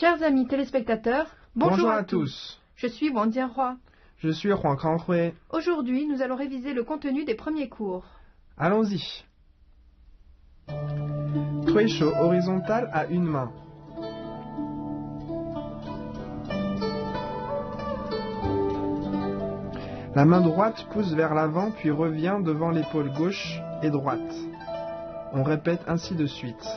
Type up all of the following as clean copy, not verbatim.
Chers amis téléspectateurs, bonjour à tous. Je suis Wang Jianhua. Je suis Huang Kanghui. Aujourd'hui, nous allons réviser le contenu des premiers cours. Allons-y. Tuisho horizontal à une main. La main droite pousse vers l'avant puis revient devant l'épaule gauche et droite. On répète ainsi de suite.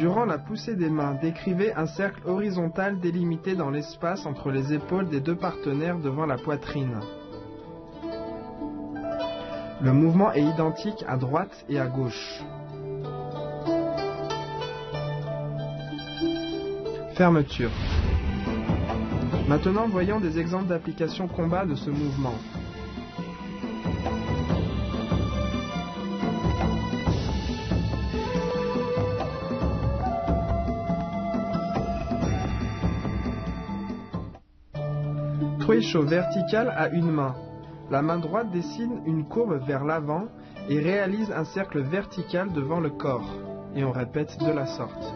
Durant la poussée des mains, décrivez un cercle horizontal délimité dans l'espace entre les épaules des deux partenaires devant la poitrine. Le mouvement est identique à droite et à gauche. Fermeture. Maintenant, voyons des exemples d'application combat de ce mouvement. Tuisho vertical à une main. La main droite dessine une courbe vers l'avant et réalise un cercle vertical devant le corps. Et on répète de la sorte.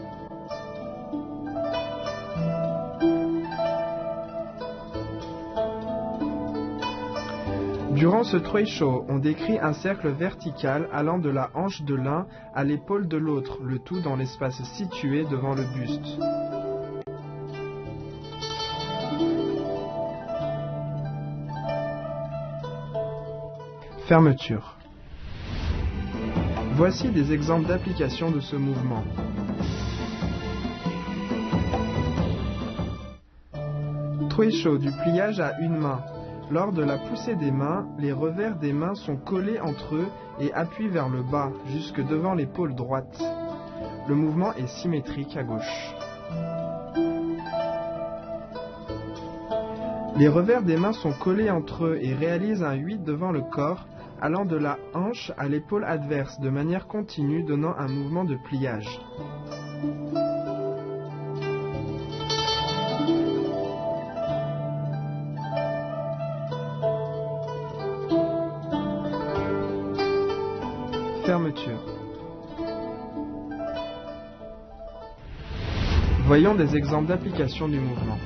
Durant ce Tuisho, on décrit un cercle vertical allant de la hanche de l'un à l'épaule de l'autre, le tout dans l'espace situé devant le buste. Fermeture. Voici des exemples d'application de ce mouvement. Tuisho du pliage à une main. Lors de la poussée des mains, les revers des mains sont collés entre eux et appuient vers le bas, jusque devant l'épaule droite. Le mouvement est symétrique à gauche. Les revers des mains sont collés entre eux et réalisent un 8 devant le corps, allant de la hanche à l'épaule adverse de manière continue, donnant un mouvement de pliage. Fermeture. Voyons des exemples d'application du mouvement.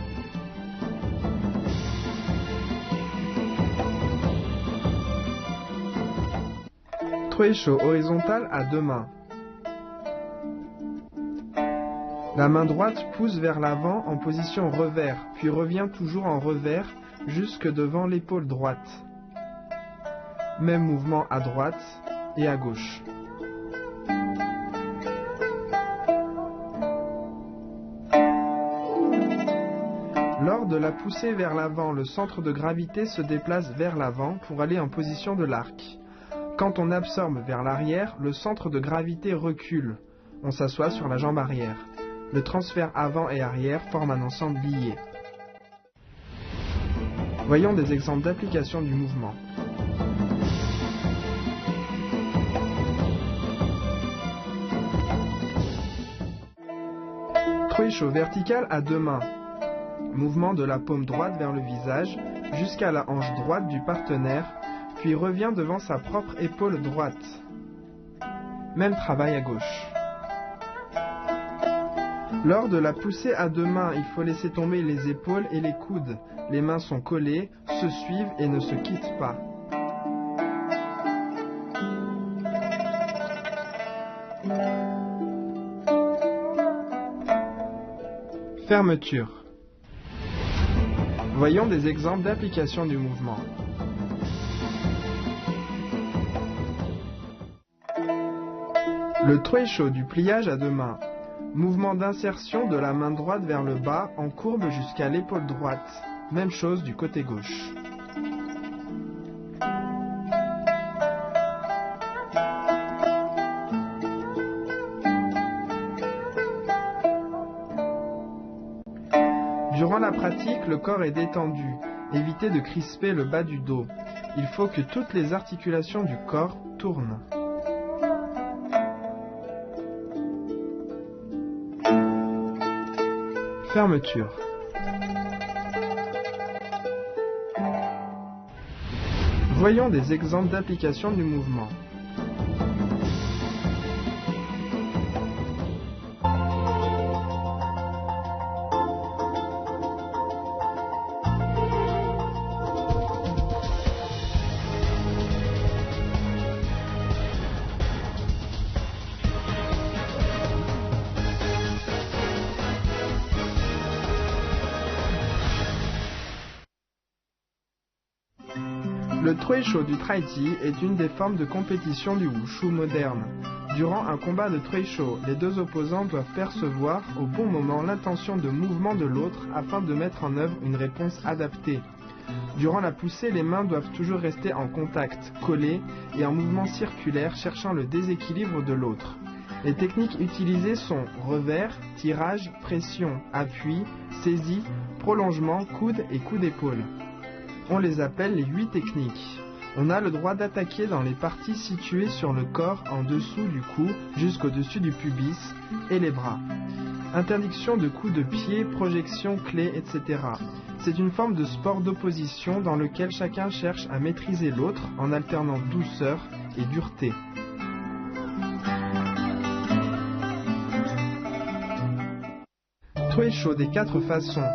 Tuisho horizontal à deux mains. La main droite pousse vers l'avant en position revers, puis revient toujours en revers jusque devant l'épaule droite. Même mouvement à droite et à gauche. Lors de la poussée vers l'avant, le centre de gravité se déplace vers l'avant pour aller en position de l'arc. Quand on absorbe vers l'arrière, le centre de gravité recule. On s'assoit sur la jambe arrière. Le transfert avant et arrière forme un ensemble lié. Voyons des exemples d'application du mouvement. Tuisho vertical à deux mains. Mouvement de la paume droite vers le visage jusqu'à la hanche droite du partenaire, puis revient devant sa propre épaule droite. Même travail à gauche. Lors de la poussée à deux mains, il faut laisser tomber les épaules et les coudes. Les mains sont collées, se suivent et ne se quittent pas. Fermeture. Voyons des exemples d'application du mouvement. Le Tuisho du pliage à deux mains. Mouvement d'insertion de la main droite vers le bas en courbe jusqu'à l'épaule droite. Même chose du côté gauche. Durant la pratique, le corps est détendu. Évitez de crisper le bas du dos. Il faut que toutes les articulations du corps tournent. Fermeture. Voyons des exemples d'application du mouvement. Le Troisho du Traiti est une des formes de compétition du Wushu moderne. Durant un combat de Troisho, les deux opposants doivent percevoir au bon moment l'intention de mouvement de l'autre afin de mettre en œuvre une réponse adaptée. Durant la poussée, les mains doivent toujours rester en contact, collées et en mouvement circulaire cherchant le déséquilibre de l'autre. Les techniques utilisées sont revers, tirage, pression, appui, saisie, prolongement, coude et coup d'épaule. On les appelle les 8 techniques. On a le droit d'attaquer dans les parties situées sur le corps en dessous du cou jusqu'au-dessus du pubis et les bras. Interdiction de coups de pied, projection, clé, etc. C'est une forme de sport d'opposition dans lequel chacun cherche à maîtriser l'autre en alternant douceur et dureté. Troisho des 4 façons.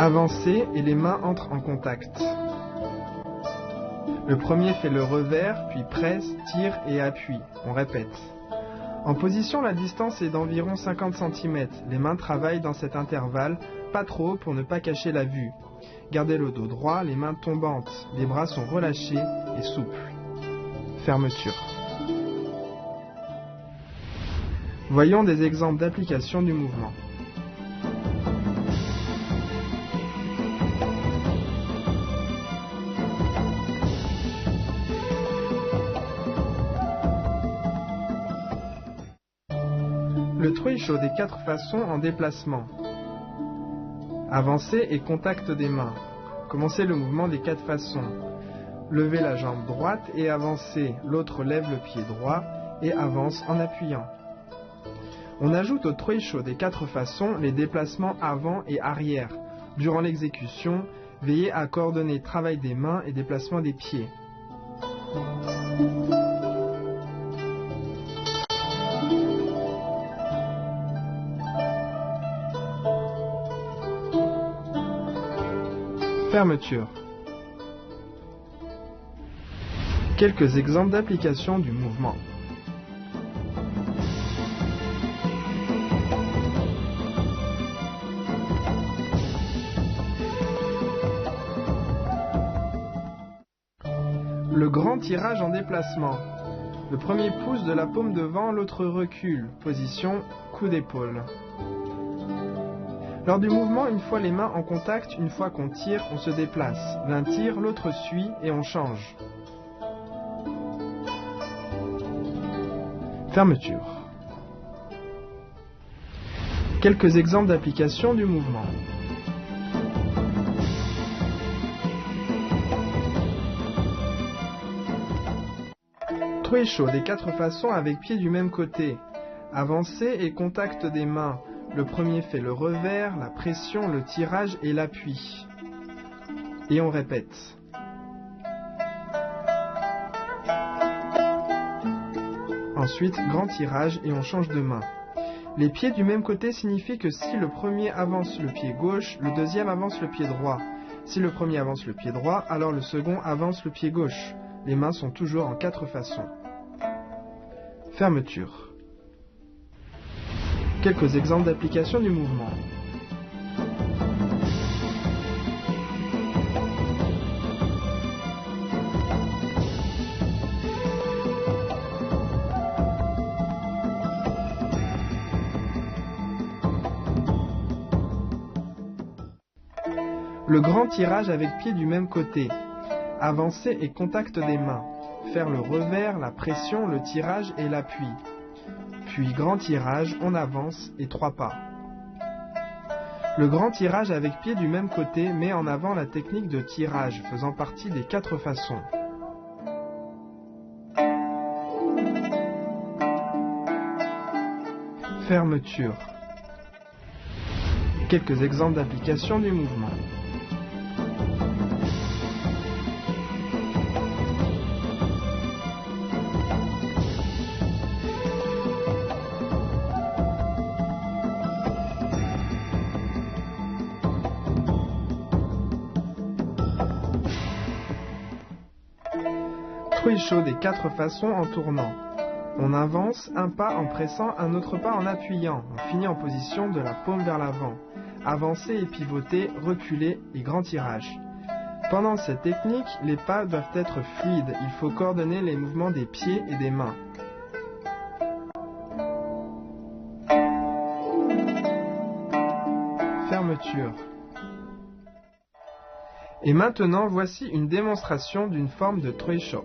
Avancer et les mains entrent en contact. Le premier fait le revers, puis presse, tire et appuie. On répète. En position, la distance est d'environ 50 cm. Les mains travaillent dans cet intervalle, pas trop pour ne pas cacher la vue. Gardez le dos droit, les mains tombantes. Les bras sont relâchés et souples. Fermeture. Voyons des exemples d'application du mouvement. Le Troisho des 4 façons en déplacement. Avancer et contact des mains. Commencez le mouvement des 4 façons. Levez la jambe droite et avancez. L'autre lève le pied droit et avance en appuyant. On ajoute au Troisho des 4 façons les déplacements avant et arrière. Durant l'exécution, veillez à coordonner travail des mains et déplacement des pieds. Fermeture. Quelques exemples d'application du mouvement. Le grand tirage en déplacement. Le premier pousse de la paume devant, l'autre recule. Position coup d'épaule. Lors du mouvement, une fois les mains en contact, une fois qu'on tire, on se déplace. L'un tire, l'autre suit et on change. Fermeture. Quelques exemples d'application du mouvement. Troisho des 4 façons avec pied du même côté. Avancer et contact des mains. Le premier fait le revers, la pression, le tirage et l'appui. Et on répète. Ensuite, grand tirage et on change de main. Les pieds du même côté signifient que si le premier avance le pied gauche, le deuxième avance le pied droit. Si le premier avance le pied droit, alors le second avance le pied gauche. Les mains sont toujours en 4 façons. Fermeture. Quelques exemples d'application du mouvement. Le grand tirage avec pied du même côté. Avancer et contact des mains. Faire le revers, la pression, le tirage et l'appui. Puis grand tirage, on avance et 3 pas. Le grand tirage avec pied du même côté met en avant la technique de tirage faisant partie des 4 façons. Fermeture. Quelques exemples d'application du mouvement. Truie chaud des 4 façons en tournant. On avance un pas en pressant, un autre pas en appuyant. On finit en position de la paume vers l'avant. Avancer et pivoter, reculer et grand tirage. Pendant cette technique, les pas doivent être fluides. Il faut coordonner les mouvements des pieds et des mains. Fermeture. Et maintenant, voici une démonstration d'une forme de Truie chaud.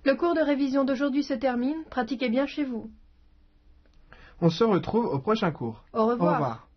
Le cours de révision d'aujourd'hui se termine. Pratiquez bien chez vous. On se retrouve au prochain cours. Au revoir.